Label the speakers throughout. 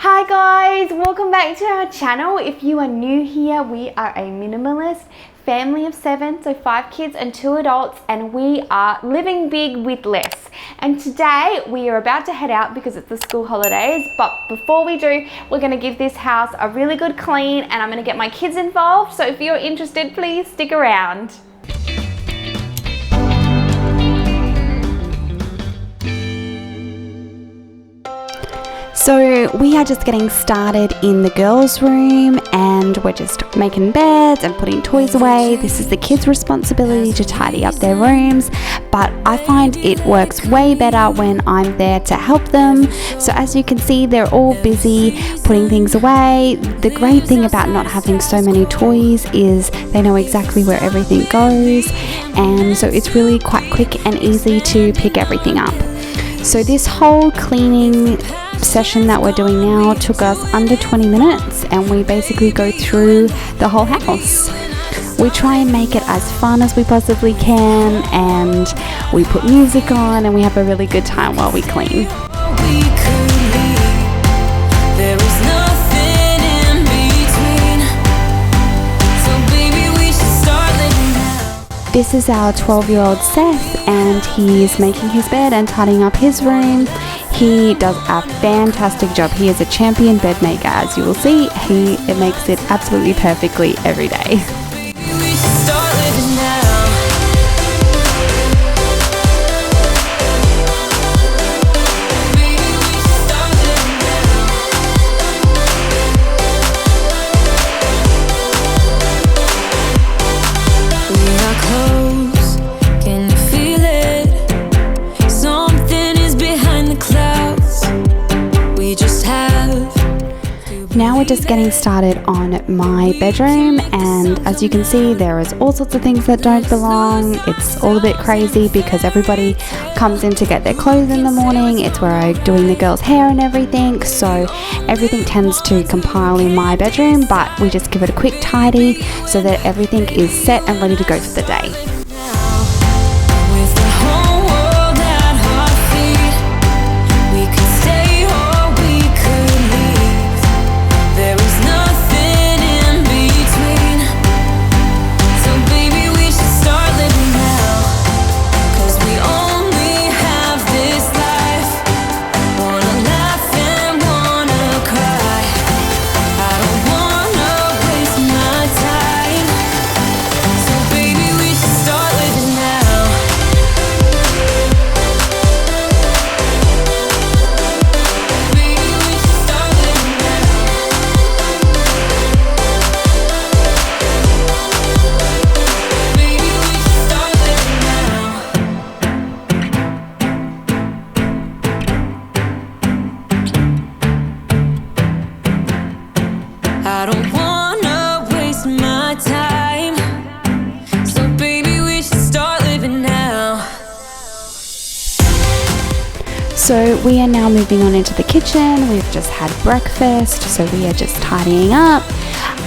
Speaker 1: Hi guys, welcome back to our channel. If you are new here, we are a minimalist family of 7, so 5 kids and 2 adults, and we are living big with less. And today we are about to head out because it's the school holidays, but before we do, we're going to give this house a really good clean and I'm going to get my kids involved. So if you're interested, please stick around.
Speaker 2: So we are just getting started in the girls' room and we're just making beds and putting toys away. This is the kids' responsibility to tidy up their rooms, but I find it works way better when I'm there to help them. So as you can see, they're all busy putting things away. The great thing about not having so many toys is they know exactly where everything goes, and so it's really quite quick and easy to pick everything up. So this whole cleaning session that we're doing now took us under 20 minutes, and we basically go through the whole house. We try and make it as fun as we possibly can, and we put music on and we have a really good time while we clean. This is our 12-year-old Seth, and he's making his bed and tidying up his room. He does a fantastic job. He is a champion bed maker, as you will see. He makes it absolutely perfectly every day. Now we're just getting started on my bedroom, and as you can see, there is all sorts of things that don't belong. It's all a bit crazy because everybody comes in to get their clothes in the morning. It's where I'm doing the girls' hair and everything, so everything tends to compile in my bedroom, but we just give it a quick tidy so that everything is set and ready to go for the day.
Speaker 3: I don't wanna waste my time, so baby we should start living now.
Speaker 2: So we are now moving on into the kitchen. We've just had breakfast, so we are just tidying up.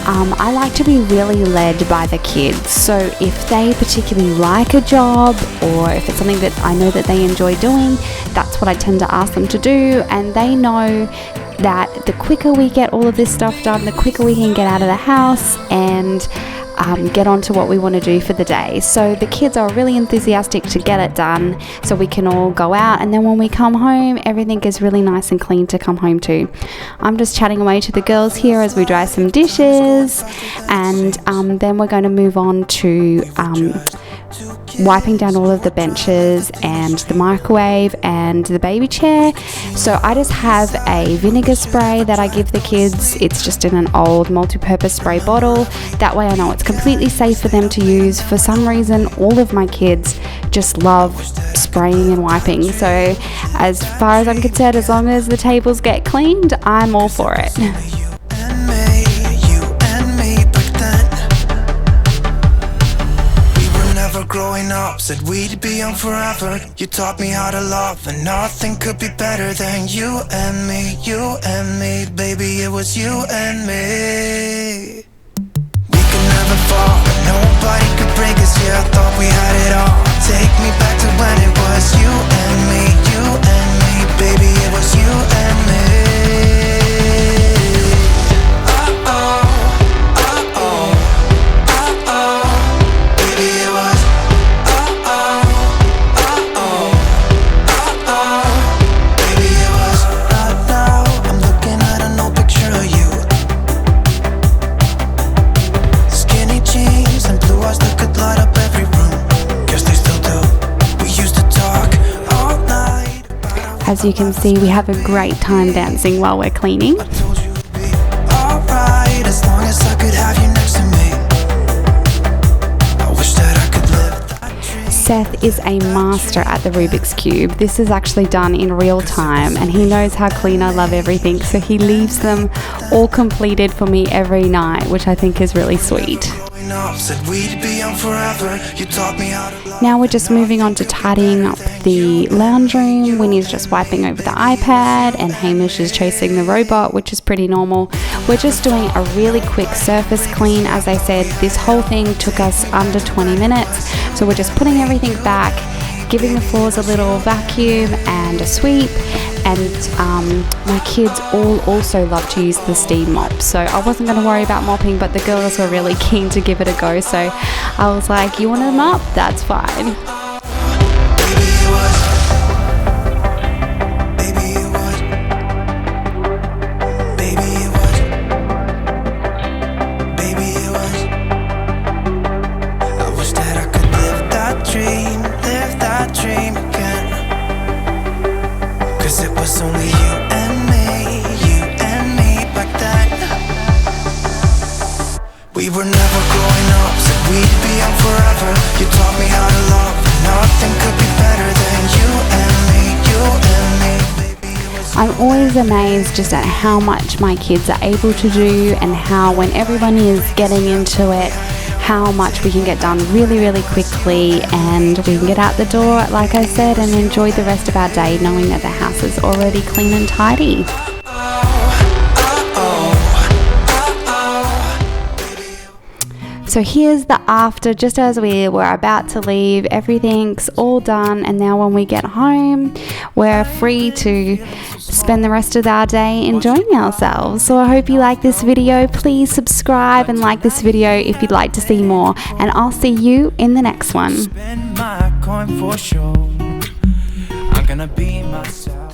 Speaker 2: I like to be really led by the kids, so if they particularly like a job or if it's something that I know that they enjoy doing, that's what I tend to ask them to do, and they know that the quicker we get all of this stuff done, the quicker we can get out of the house and get on to what we want to do for the day. So the kids are really enthusiastic to get it done so we can all go out, and then when we come home, everything is really nice and clean to come home to. I'm just chatting away to the girls here as we dry some dishes, and then we're going to move on to wiping down all of the benches and the microwave and the baby chair. So I just have a vinegar spray that I give the kids. It's just in an old multi-purpose spray bottle. That way I know it's completely safe for them to use. For some reason, all of my kids just love spraying and wiping. So as far as I'm concerned, as long as the tables get cleaned, I'm all for it.
Speaker 4: Growing up, said we'd be young forever. You taught me how to love, and nothing could be better than you and me, baby, it was you and me. We could never fall, but nobody could break us, yeah, I thought we had it all. Take me back to when it was you and me, baby, it was you and me.
Speaker 2: as you can see, we have a great time dancing while we're cleaning.
Speaker 4: I told you it'd be alright as long as I could have you next to me. I wish that I could live that dream.
Speaker 2: Seth is a master at the Rubik's Cube. This is actually done in real time, and he knows how clean I love everything, so he leaves them all completed for me every night, which I think is really sweet.
Speaker 4: Said we'd be young forever. You taught me how to love.
Speaker 2: Now we're just moving on to tidying up the lounge room. Winnie's just wiping over the iPad, and Hamish is chasing the robot, which is pretty normal. We're just doing a really quick surface clean. As I said, this whole thing took us under 20 minutes. So we're just putting everything back, giving the floors a little vacuum and a sweep. And my kids all also love to use the steam mop, so I wasn't going to worry about mopping, but the girls were really keen to give it a go, so I was like, you want to mop? That's fine.
Speaker 4: It was only you and me back then. We were never growing up, said we'd be young forever. You taught me how to love, and nothing could be better than you and me, baby.
Speaker 2: I'm always amazed just at how much my kids are able to do, and how when everyone is getting into it, how much we can get done really, really quickly, and we can get out the door, like I said, and enjoy the rest of our day knowing that the house is already clean and tidy. So here's the after, just as we were about to leave. Everything's all done, and now when we get home, we're free to spend the rest of our day enjoying ourselves. So I hope you like this video. Please subscribe and like this video if you'd like to see more, and I'll see you in the next one.
Speaker 4: Spend my coin for sure. I'm gonna be myself.